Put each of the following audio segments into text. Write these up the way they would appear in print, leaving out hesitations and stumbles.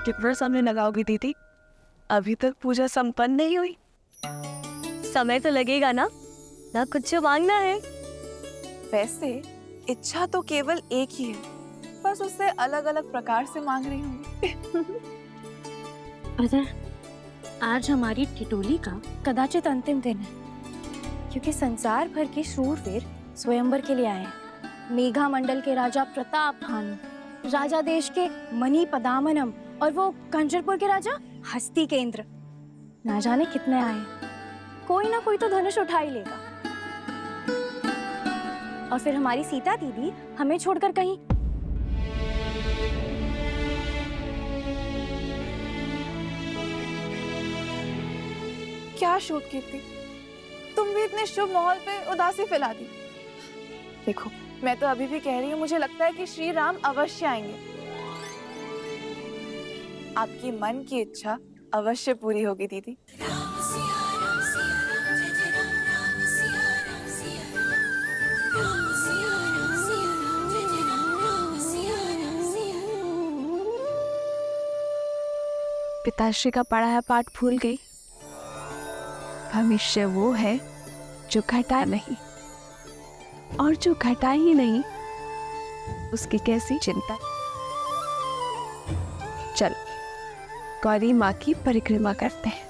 कितना समय लगाओगी दीदी? अभी तक पूजा संपन्न नहीं हुई। समय तो लगेगा ना कुछ मांगना है। वैसे इच्छा तो केवल एक ही है, बस उससे अलग अलग प्रकार से मांग रही हूँ। अदर, आज हमारी ठिठोली का कदाचित अंतिम दिन है, क्योंकि संसार भर के शूरवीर स्वयंवर के लिए आए हैं। मेघा मंडल के राजा प्रताप भानु, राजा देश के मणि पदामनम और वो कंजरपुर के राजा हस्ती केंद्र। ना जाने कितने आए, कोई ना कोई तो धनुष उठा ही लेगा। और फिर हमारी सीता दीदी हमें छोड़कर कहीं। क्या शूट कीर्ति, तुम भी इतने शुभ माहौल पे उदासी फैला दी। देखो, मैं तो अभी भी कह रही हूँ, मुझे लगता है कि श्री राम अवश्य आएंगे। आपकी मन की इच्छा अवश्य पूरी होगी दीदी। पिताश्री का पढ़ाया पाठ भूल गई। भविष्य वो है जो घटा नहीं, और जो घटा ही नहीं उसकी कैसी चिंता। चल गौरी माँ की परिक्रमा करते हैं।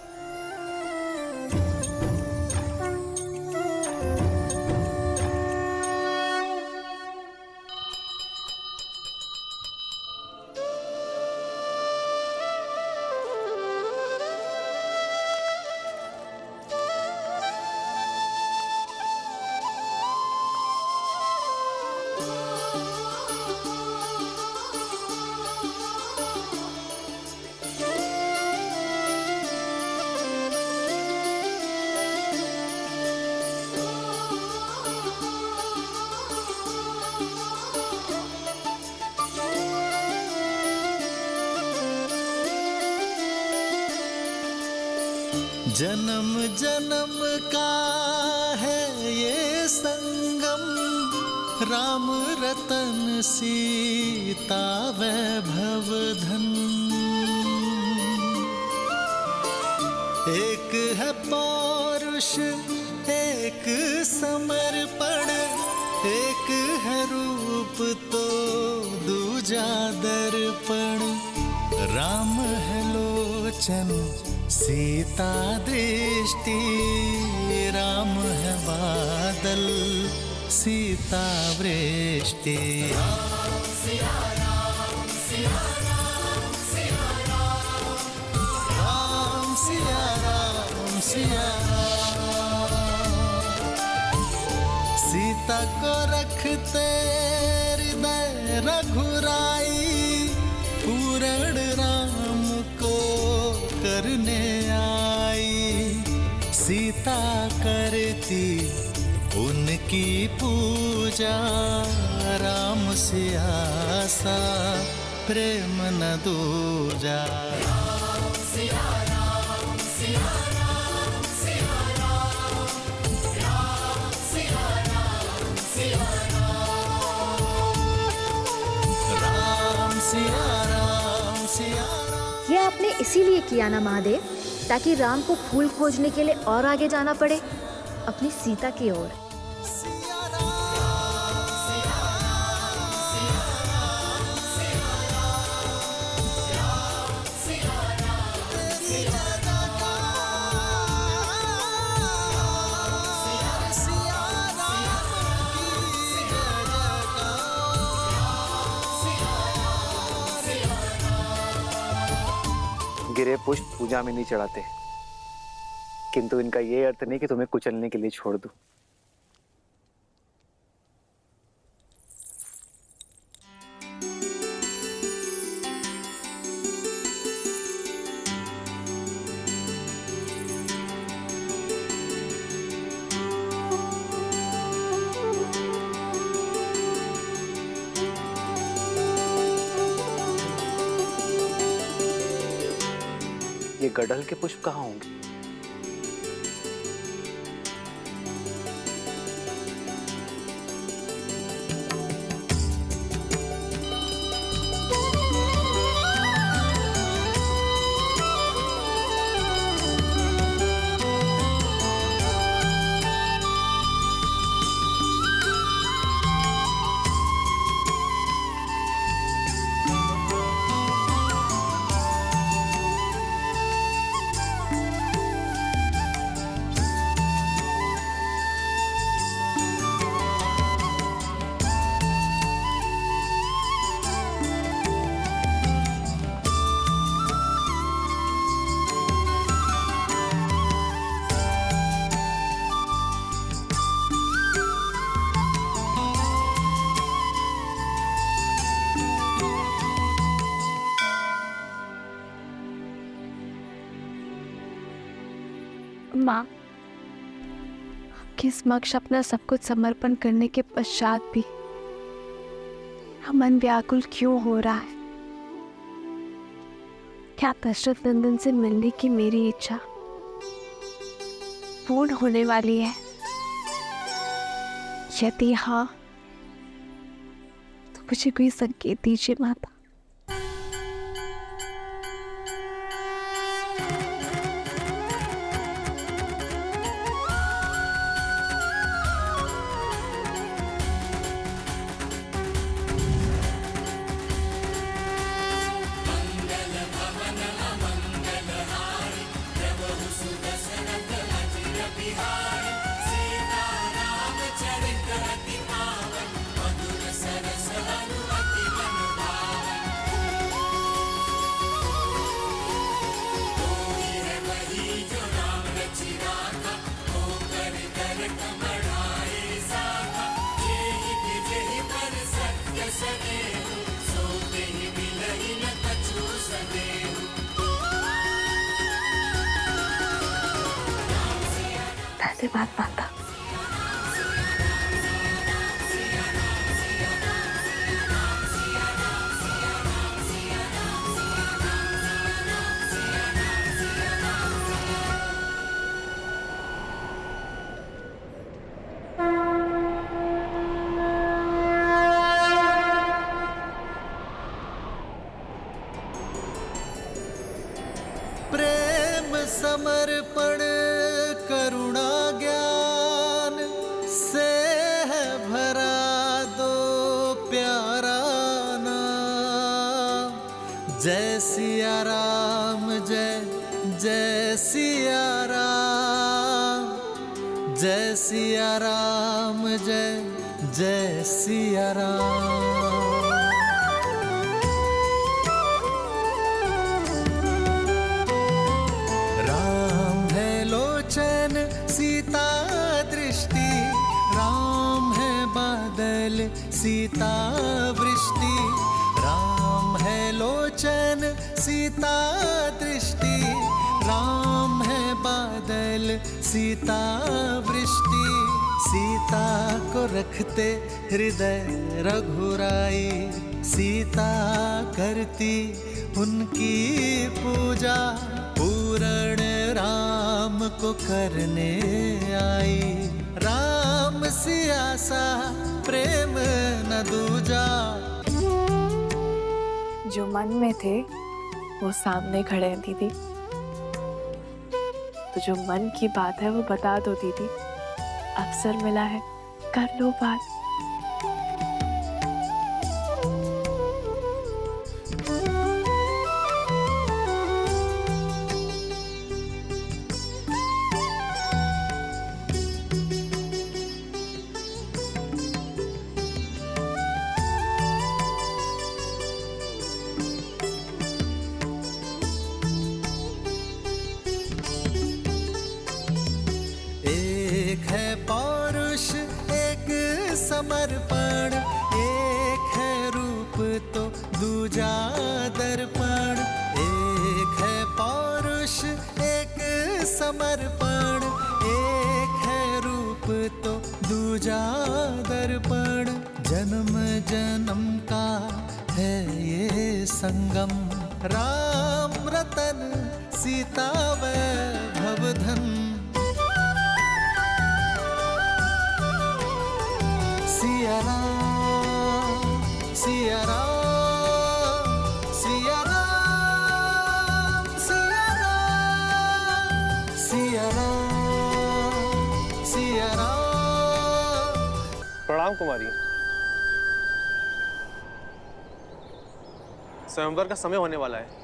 जन्म जन्म का है ये संगम, राम रतन सीता वैभव धन। एक है पौरुष एक समर्पण, एक है रूप तो दूजा दर्पण। राम है लोचन सीता दृष्टि, राम है बादल सीता वृष्टि। राम सिया राम सिया राम सिया राम, राम सिया राम सिया राम। सीता को रखते हृदय रघुराई, पूर्ण राम को करने आई। सीता करती उनकी पूजा, राम से आसा प्रेम न दूजा। राम सिया राम सिया राम सिया राम, राम सिया राम सिया राम, राम सिया राम सिया। ये आपने इसीलिए किया ना महादेव, ताकि राम को फूल खोजने के लिए और आगे जाना पड़े, अपनी सीता की ओर। गिरे पुष्प पूजा में नहीं चढ़ाते, किंतु इनका ये अर्थ नहीं कि तुम्हें कुचलने के लिए छोड़ दूं। ये गड़हल के पुष्प कहाँ होंगे? माँ, आपके समक्ष अपना सब कुछ समर्पण करने के पश्चात भी मन व्याकुल क्यों हो रहा है? क्या दशरथ नंदन से मिलने की मेरी इच्छा पूर्ण होने वाली है? यदि हाँ, तो मुझे कोई संकेत दीजिए माता। धन्यवाद माता। प्रेम समर्पण करुणा ज्ञान से है भरा दो प्यारा नाम। जय सिया राम, जय जय सिया राम, जय सिया राम, जय जय सिया राम। सीता दृष्टि, राम है बादल सीता वृष्टि। राम है लोचन सीता दृष्टि, राम है बादल सीता वृष्टि। सीता को रखते हृदय रघुराई, सीता करती उनकी पूजा। पूर्ण राम को करने आई, राम सिया सा प्रेम न दूजा। जो मन में थे वो सामने खड़े हैं दीदी, तो जो मन की बात है वो बता दो दीदी। अवसर मिला है, कर लो बात। समर्पण एक है रूप तो दूजा दर्पण। एक है पौरुष एक समर्पण, एक है रूप तो दूजा दर्पण। जन्म जन्म का है ये संगम, राम रतन सीता वैभव धन। सिया राम, सिया राम, सिया राम, सिया राम, सिया राम, सिया राम। प्रणाम कुमारी। स्वयंवर का समय होने वाला है।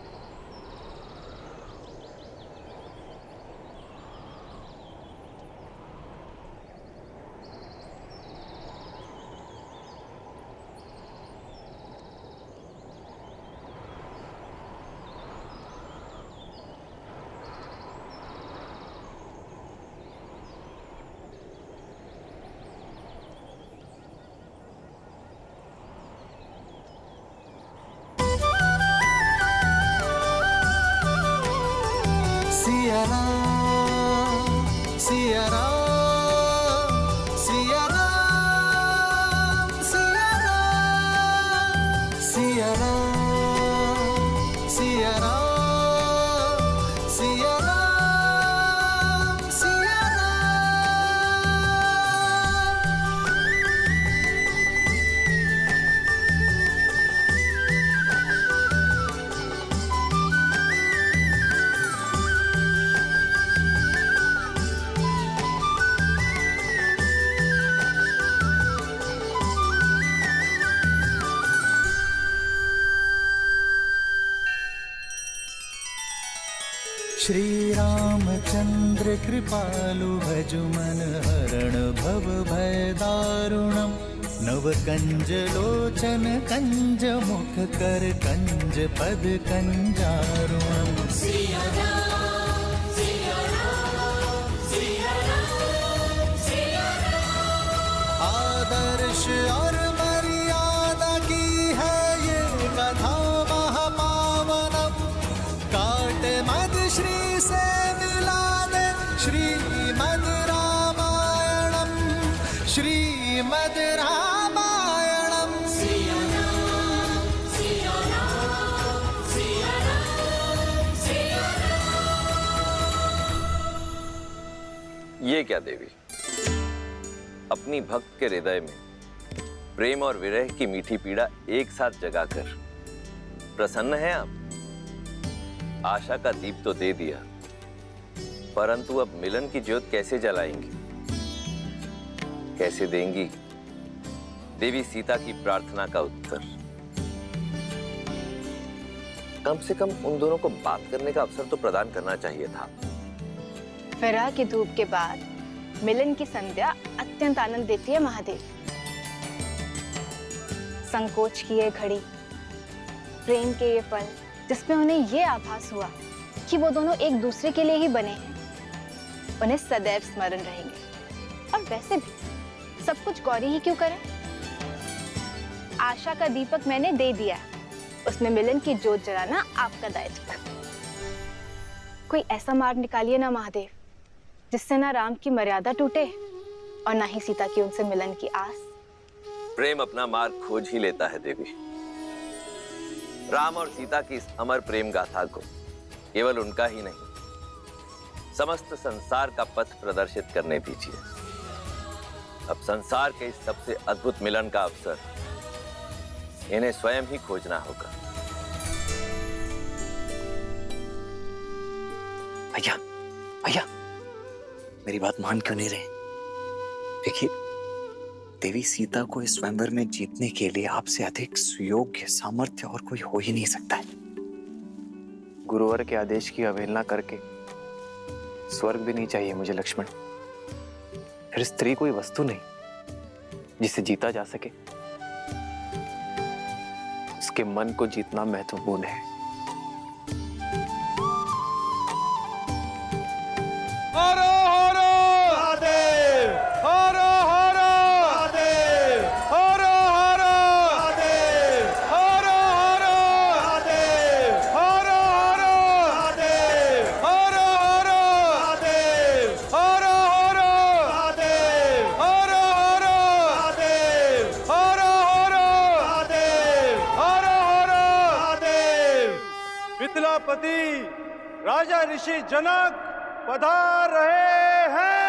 श्री रामचंद्र कृपालु भज मन हरण भव भय दारुणम नव कंज लोचन कंज मुख कर कंज पद कंजारुणम आदर्श और मर्यादा की है ये कथा महापावनम काट मद श्री से मिला दे श्रीमद् रामायणम श्रीमद् रामायणम ये क्या देवी, अपनी भक्त के हृदय में प्रेम और विरह की मीठी पीड़ा एक साथ जगाकर प्रसन्न हैं आप। आशा का दीप तो दे दिया, परंतु अब मिलन की ज्योत कैसे जलाएंगी, कैसे देंगी देवी सीता की प्रार्थना का उत्तर? कम से कम उन दोनों को बात करने का अवसर तो प्रदान करना चाहिए था। विरह की धूप के बाद मिलन की संध्या अत्यंत आनंद देती है महादेव। संकोच की ये घड़ी, प्रेम के ये पल, जिसमें उन्हें ये आभास हुआ कि वो दोनों एक दूसरे के लिए ही बने हैं, उन्हें सदैव स्मरण रहेंगे। और वैसे भी सब कुछ गौरी ही क्यों करे? आशा का दीपक मैंने दे दिया, उसमें मिलन की ज्योत जलाना आपका दायित्व। कोई ऐसा मार्ग निकालिए ना महादेव, जिससे ना राम की मर्यादा टूटे और ना ही सीता की उनसे मिलन की आस। प्रेम अपना मार्ग खोज ही लेता है देवी। राम और सीता की इस अमर प्रेम गाथा को केवल उनका ही नहीं, समस्त संसार का पथ प्रदर्शित करने दीजिए। अब संसार के इस सबसे अद्भुत मिलन का अवसर इन्हें स्वयं ही खोजना होगा। भैया भैया, मेरी बात मान क्यों नहीं रहे? देखिए, देवी सीता को इस स्वयंवर में जीतने के लिए आपसे अधिक सुयोग्य सामर्थ्य और कोई हो ही नहीं सकता है। गुरुवर के आदेश की अवहेलना करके स्वर्ग भी नहीं चाहिए मुझे लक्ष्मण। फिर स्त्री कोई वस्तु नहीं जिसे जीता जा सके, उसके मन को जीतना महत्वपूर्ण है। मिथिलापति राजा ऋषि जनक पधार रहे हैं।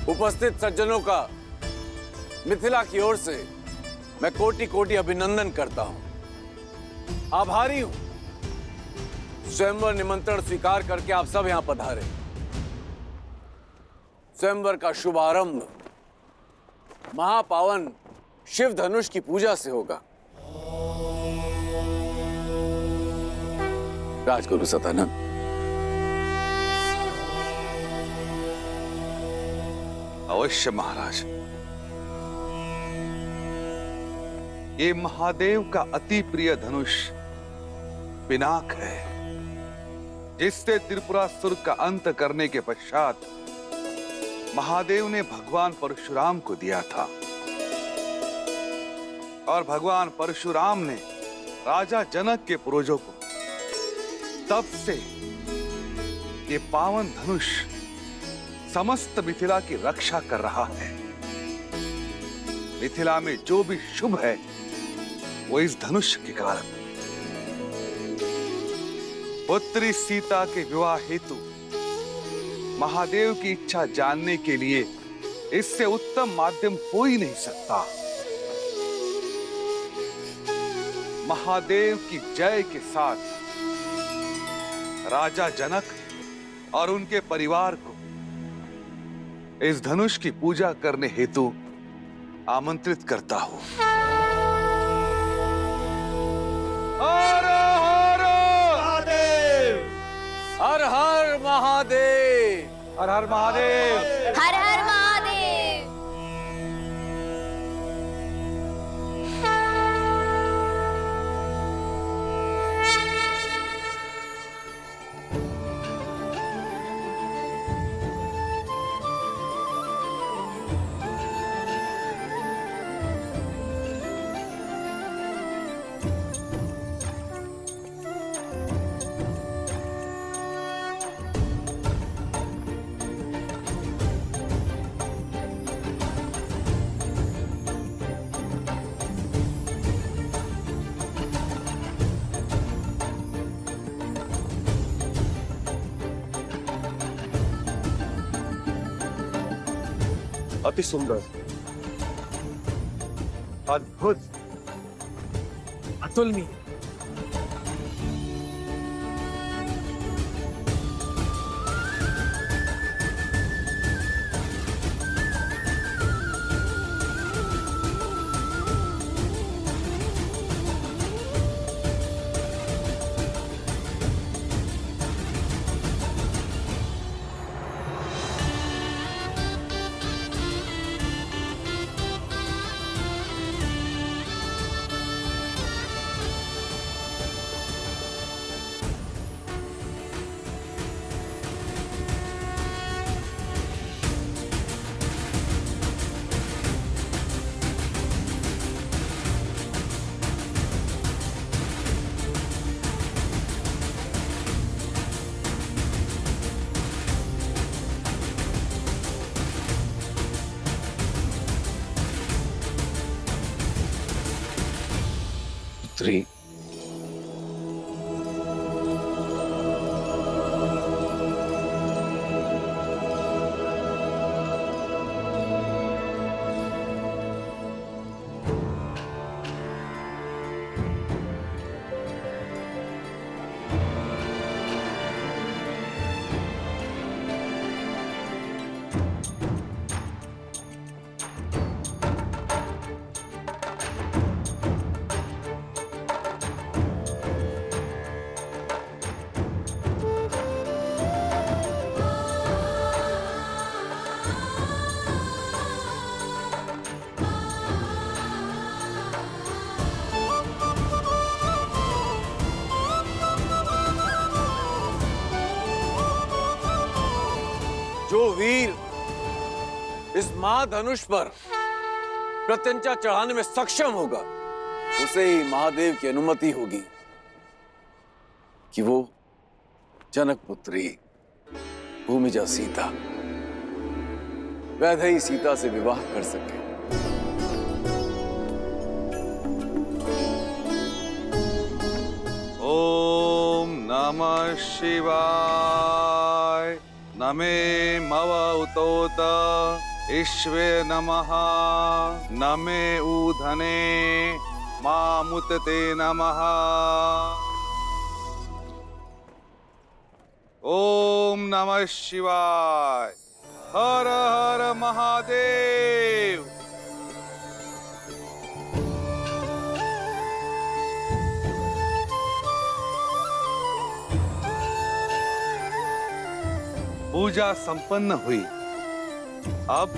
उपस्थित सज्जनों का मिथिला की ओर से मैं कोटि कोटि अभिनंदन करता हूं। आभारी हूं स्वयंवर निमंत्रण स्वीकार करके आप सब यहां पधारे। स्वयंवर का शुभारंभ महापावन शिव धनुष की पूजा से होगा। राजगुरु सतानंद, अवश्य महाराज। ये महादेव का अति प्रिय धनुष पिनाक है, जिससे त्रिपुरासुर का अंत करने के पश्चात महादेव ने भगवान परशुराम को दिया था। और भगवान परशुराम ने राजा जनक के पूर्वजों को, तब से ये पावन धनुष समस्त मिथिला की रक्षा कर रहा है। मिथिला में जो भी शुभ है वो इस धनुष के कारण। पुत्री सीता के विवाह हेतु महादेव की इच्छा जानने के लिए इससे उत्तम माध्यम हो ही नहीं सकता। महादेव की जय के साथ राजा जनक और उनके परिवार को इस धनुष की पूजा करने हेतु आमंत्रित करता हूं। हर हर महादेव, हर हर महादेव, हर हर महादेव। हर हर महादेव। अति सुंदर, अद्भुत, अतुलनीय। पुत्री, जो वीर इस महाधनुष पर प्रत्यंचा चढ़ाने में सक्षम होगा उसे ही महादेव की अनुमति होगी कि वो जनक पुत्री भूमिजा सीता वैदेही सीता से विवाह कर सके। ओम नमः शिवाय। नमे मव उतोत ईश्वे नमः। नमे ऊधने मामुतते नमः। ओम नमः शिवाय। हर हर महादेव। पूजा संपन्न हुई। अब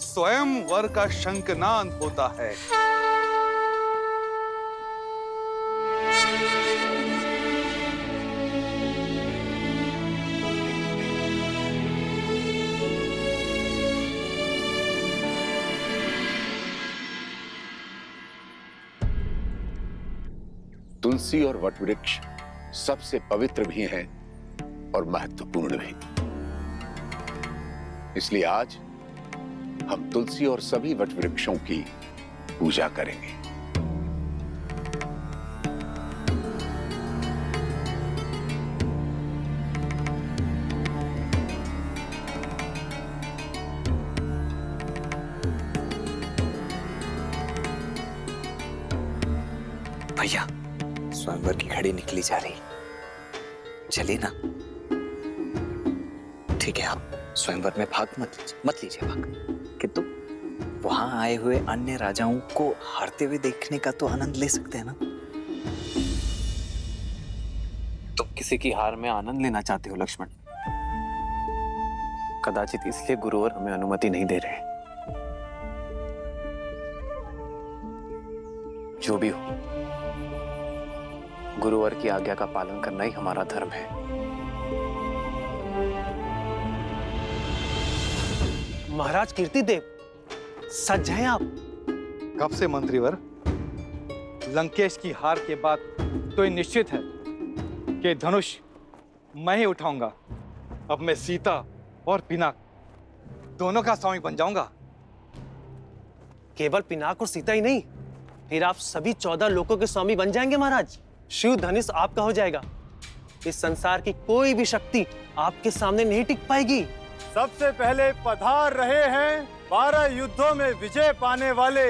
स्वयं वर का शंखनाद होता है। तुलसी और वटवृक्ष सबसे पवित्र भी हैं और महत्वपूर्ण भी। इसलिए आज हम तुलसी और सभी वटवृक्षों की पूजा करेंगे। भैया, स्वयंवर की घड़ी निकली जा रही, चलिए ना। ठीक है, आप स्वयंवर में भाग मत लीजिए भाग, किंतु वहां आए हुए अन्य राजाओं को हारते हुए देखने का तो आनंद ले सकते हैं ना। तुम किसी की हार में आनंद लेना चाहते हो लक्ष्मण? कदाचित इसलिए गुरुवर हमें अनुमति नहीं दे रहे। जो भी हो, गुरुवर की आज्ञा का पालन करना ही हमारा धर्म है। महाराज कीर्तिदेव, सच हैं आप? कब से मंत्रीवर? लंकेश की हार के बाद तो ये निश्चित है कि धनुष मैं ही उठाऊंगा। अब मैं सीता और पिनाक दोनों का स्वामी बन जाऊंगा। केवल पिनाक और सीता ही नहीं, फिर आप सभी 14 लोकों के स्वामी बन जाएंगे महाराज। शिव धनुष आपका हो जाएगा। इस संसार की कोई भी शक्ति आपके सामने नहीं टिक पाएगी। सबसे पहले पधार रहे हैं 12 युद्धों में विजय पाने वाले,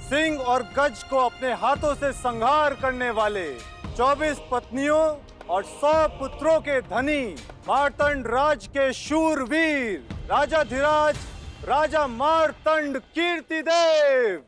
सिंह और गज को अपने हाथों से संहार करने वाले, 24 पत्नियों और 100 पुत्रों के धनी, मार्तंड राज के शूरवीर, राजाधिराज राजा मार्तंड कीर्तिदेव।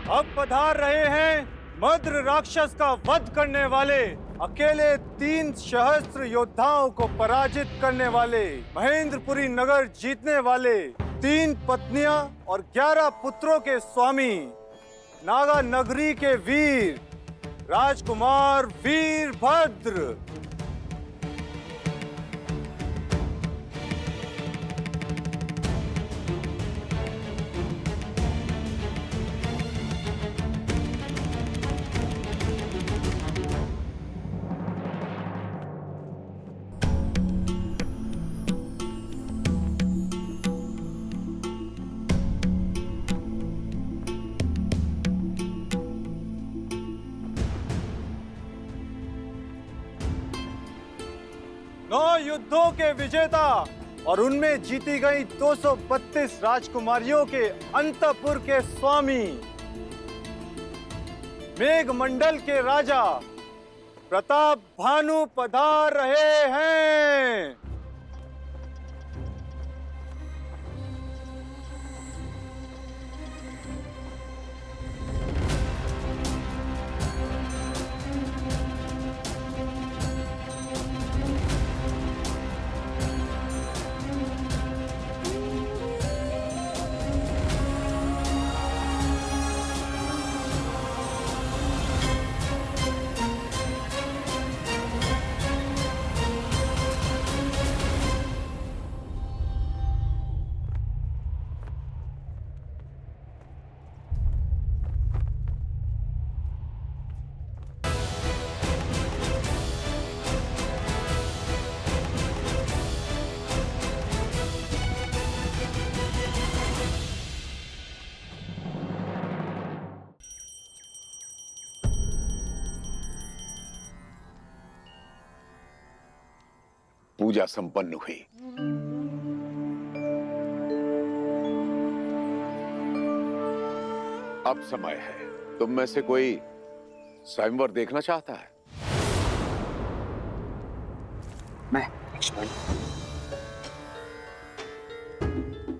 अब पधार रहे हैं मद्र राक्षस का वध करने वाले, अकेले 3 सहस्त्र योद्धाओं को पराजित करने वाले, महेंद्रपुरी नगर जीतने वाले, 3 पत्नियां और 11 पुत्रों के स्वामी, नागा नगरी के वीर, राजकुमार वीरभद्र। युद्धों के विजेता और उनमें जीती गई 232 राजकुमारियों के अंतपुर के स्वामी, मेघमंडल के राजा प्रताप भानु पधार रहे हैं। पूजा संपन्न हुई। अब समय है, तुम में से कोई स्वयंवर देखना चाहता है? मैं लक्ष्मण।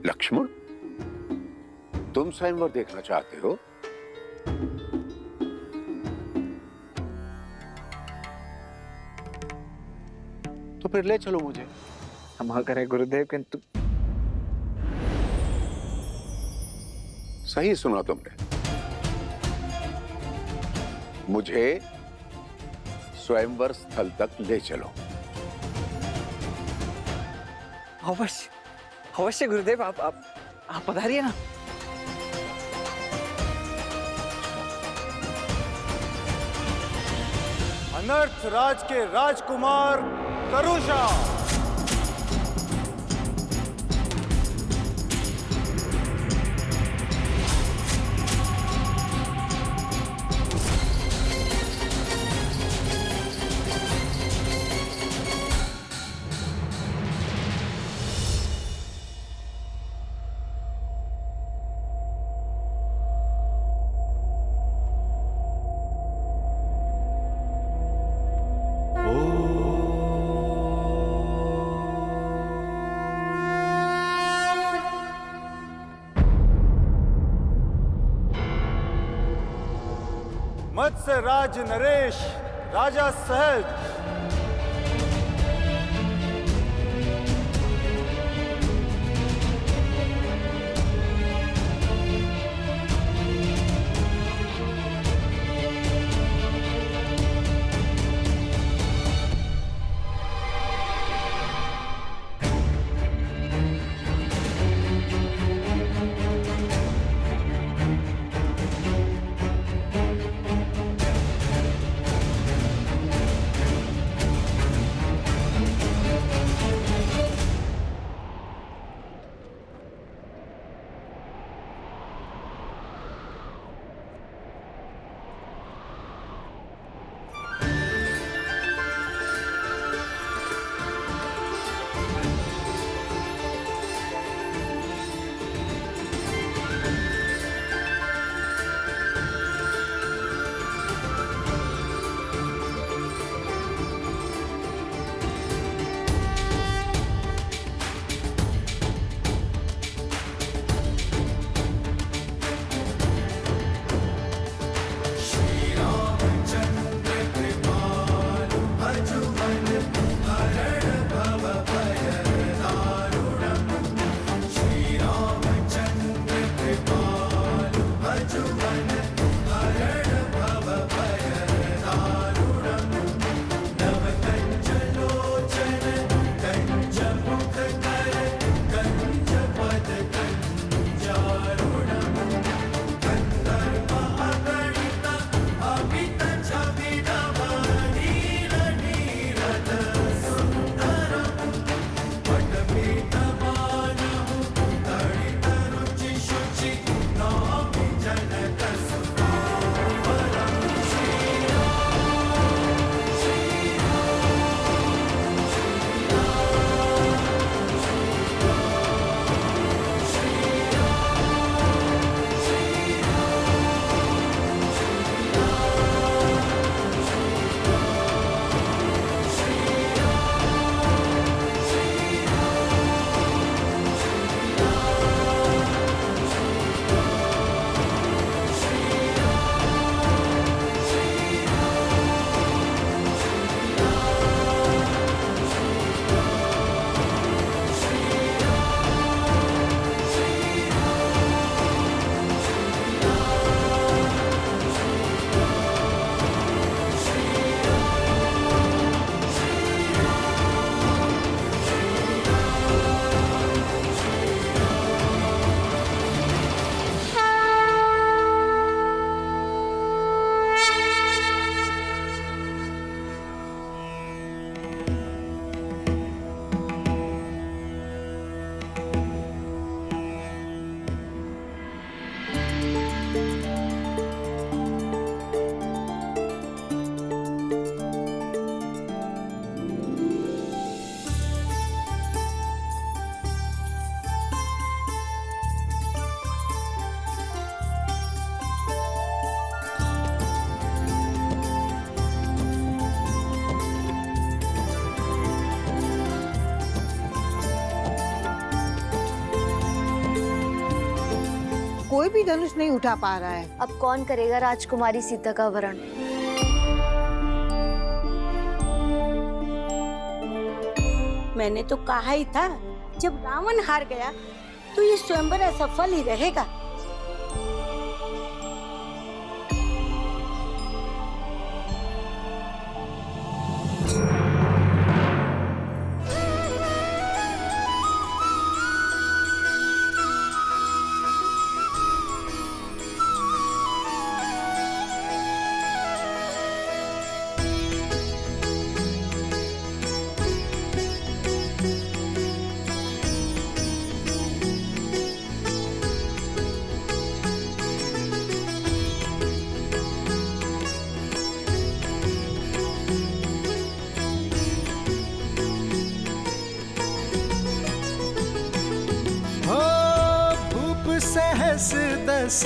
लक्ष्मण, तुम स्वयंवर देखना चाहते हो? तो फिर ले चलो मुझे। क्षमा करें गुरुदेव, किंतु सही सुना तुमने, मुझे स्वयंवर स्थल तक ले चलो। अवश्य अवश्य गुरुदेव, आप पधारिए ना। अनर्थ राज के राजकुमार करुषा। मत्स्य राज नरेश, राजा सहज। कोई भी धनुष नहीं उठा पा रहा है। अब कौन करेगा राजकुमारी सीता का वरण? मैंने तो कहा ही था, जब रावण हार गया तो ये स्वयंवर असफल ही रहेगा। सहस दस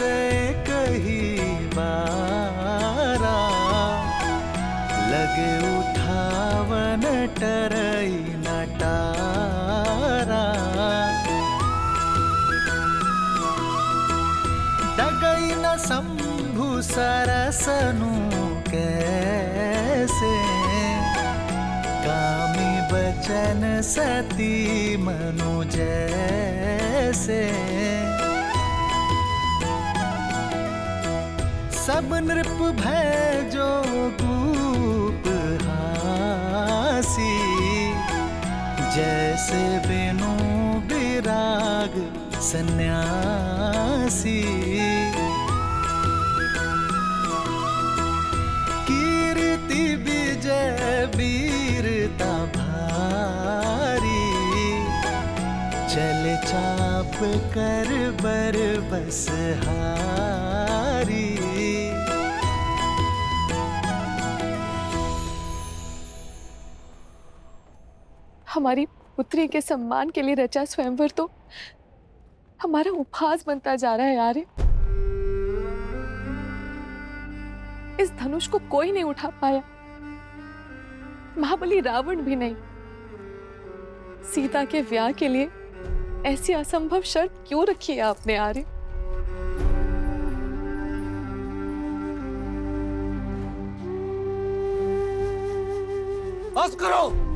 कही बारा, लगे उठावन टरई नटारा। डगई न शंभु सरसनु कैसे, कामी बचन सती मनु जैसे। सब नृप भय जो कूप हासी, जैसे बिनु विराग सन्यासी। कीर्ति विजय वीरता भारी, चल चाप कर बर बस हारी। हमारी पुत्री के सम्मान के लिए रचा स्वयंवर तो हमारा उपहास बनता जा रहा है यार। इस धनुष को कोई नहीं उठा पाया, महाबली रावण भी नहीं। सीता के विवाह के लिए ऐसी असंभव शर्त क्यों रखी है आपने आर्य? बस करो।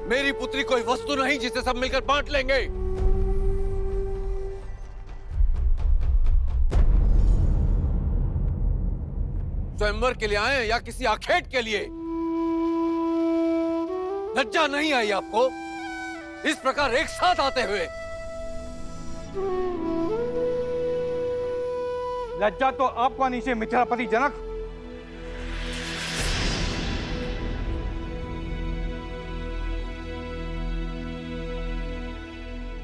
मेरी पुत्री कोई वस्तु नहीं जिसे सब मिलकर बांट लेंगे। स्वयंवर के लिए आए या किसी आखेट के लिए? लज्जा नहीं आई आपको इस प्रकार एक साथ आते हुए? लज्जा तो आपको आनी चाहिए मिथिलापति जनक।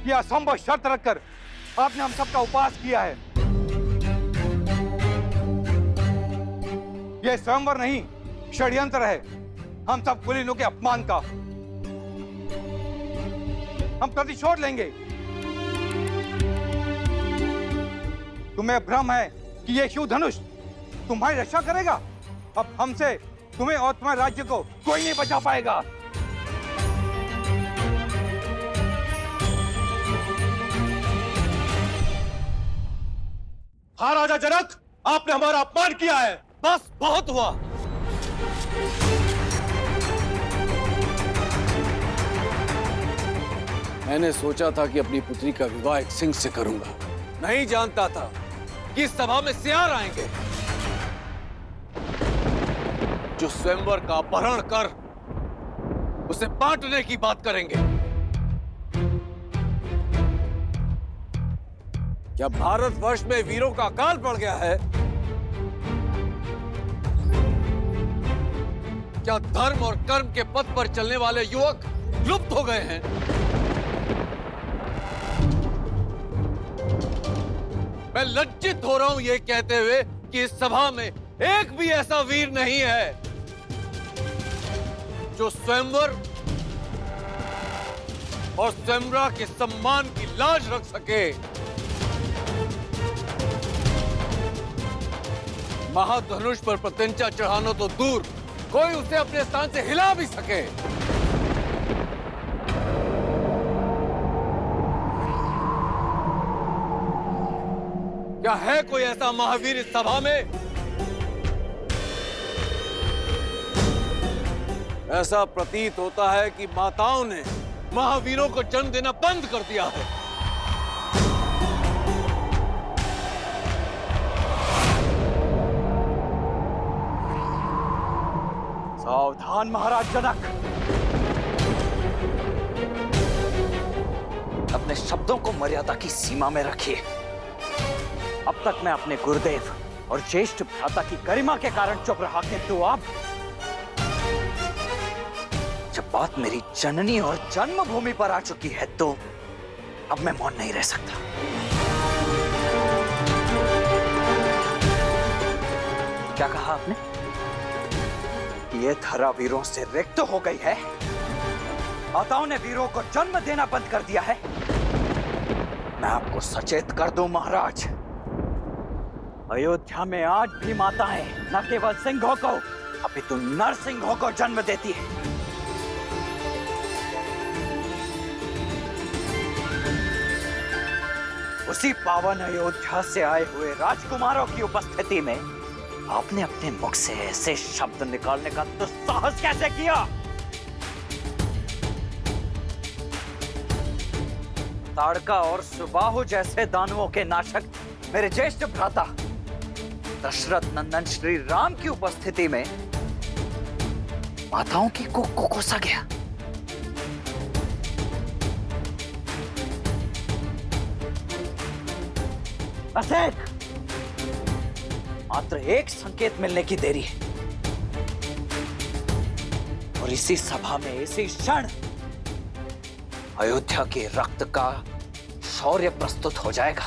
यह असंभव शर्त रखकर आपने हम सबका उपवास किया है। यह स्वयंवर नहीं, षड्यंत्र है हम सब कुलीनों के अपमान का। हम प्रतिशोध लेंगे। तुम्हें भ्रम है कि यह शिव धनुष तुम्हारी रक्षा करेगा। अब हमसे तुम्हें और तुम्हारे राज्य को कोई नहीं बचा पाएगा। हाँ राजा जनक, आपने हमारा अपमान किया है। बस बहुत हुआ। मैंने सोचा था कि अपनी पुत्री का विवाह एक सिंह से करूंगा। नहीं जानता था कि इस सभा में सियार आएंगे जो स्वयंवर का अपहरण कर उसे बांटने की बात करेंगे। क्या भारतवर्ष में वीरों का अकाल पड़ गया है? क्या धर्म और कर्म के पथ पर चलने वाले युवक लुप्त हो गए हैं? मैं लज्जित हो रहा हूं यह कहते हुए कि इस सभा में एक भी ऐसा वीर नहीं है जो स्वयंवर और स्वयंवरा के सम्मान की लाज रख सके। महाधनुष पर प्रत्यंचा चढ़ाना तो दूर, कोई उसे अपने स्थान से हिला भी सके। क्या है कोई ऐसा महावीर इस सभा में? ऐसा प्रतीत होता है कि माताओं ने महावीरों को जन्म देना बंद कर दिया है। सावधान महाराज जनक, अपने शब्दों को मर्यादा की सीमा में रखिए। अब तक मैं अपने गुरुदेव और ज्येष्ठ भ्राता की गरिमा के कारण चुप रहा, किंतु अब जब बात मेरी जननी और जन्मभूमि पर आ चुकी है तो अब मैं मौन नहीं रह सकता। क्या कहा आपने? ये धरा वीरों से रिक्त हो गई है? माताओं ने वीरों को जन्म देना बंद कर दिया है? मैं आपको सचेत कर दूं महाराज, अयोध्या में आज भी माताएं न केवल सिंहों को अपितु नरसिंहों को जन्म देती है। उसी पावन अयोध्या से आए हुए राजकुमारों की उपस्थिति में आपने अपने मुख से ऐसे शब्द निकालने का दुस्साहस कैसे किया? ताड़का और सुबाहु जैसे दानवों के नाशक मेरे ज्येष्ठ भ्राता दशरथ नंदन श्री राम की उपस्थिति में माताओं की कोख को कोसा गया। बस मात्र एक संकेत मिलने की देरी है और इसी सभा में इसी क्षण अयोध्या के रक्त का शौर्य प्रस्तुत हो जाएगा।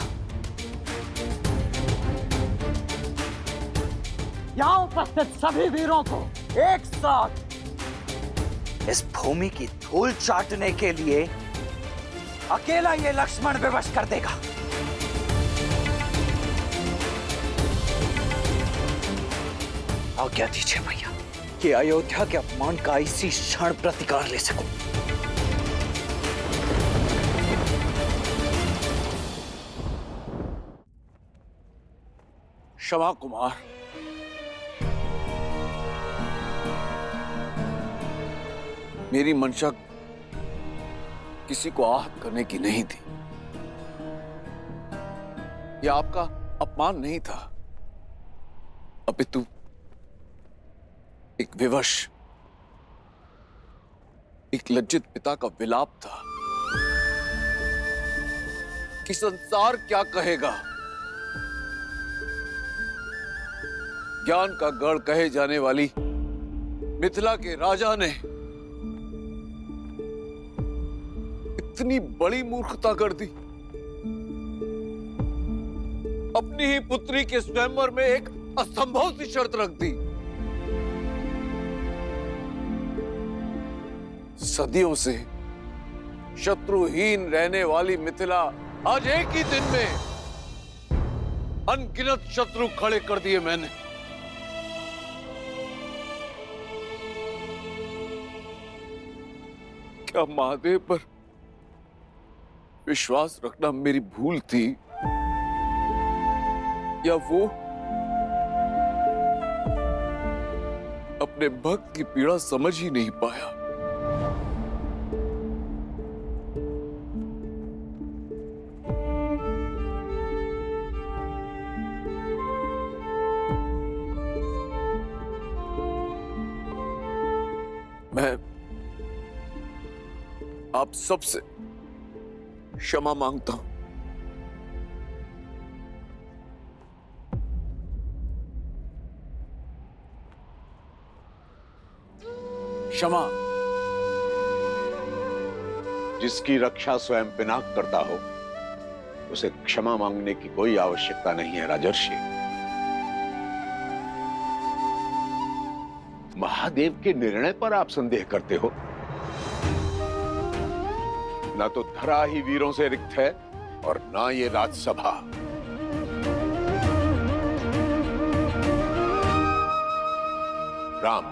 यहां उपस्थित सभी वीरों को एक साथ इस भूमि की धूल चाटने के लिए अकेला ये लक्ष्मण विवश कर देगा। आज्ञा दीजिए भैया कि अयोध्या के अपमान का इसी क्षण प्रतिकार ले सकूं। क्षमा कुमार, मेरी मंशा किसी को आहत करने की नहीं थी। यह आपका अपमान नहीं था, अपितु एक विवश, एक लज्जित पिता का विलाप था कि संसार क्या कहेगा। ज्ञान का गढ़ कहे जाने वाली मिथिला के राजा ने इतनी बड़ी मूर्खता कर दी। अपनी ही पुत्री के स्वयंवर में एक असंभव सी शर्त रख दी। सदियों से शत्रुहीन रहने वाली मिथिला आज एक ही दिन में अनगिनत शत्रु खड़े कर दिए मैंने। क्या महादेव पर विश्वास रखना मेरी भूल थी, या वो अपने भक्त की पीड़ा समझ ही नहीं पाया? मैं आप सबसे क्षमा मांगता हूं। क्षमा। जिसकी रक्षा स्वयं पिनाक करता हो उसे क्षमा मांगने की कोई आवश्यकता नहीं है राजर्षि। महादेव के निर्णय पर आप संदेह करते हो? ना तो धरा ही वीरों से रिक्त है और ना ये राजसभा। राम,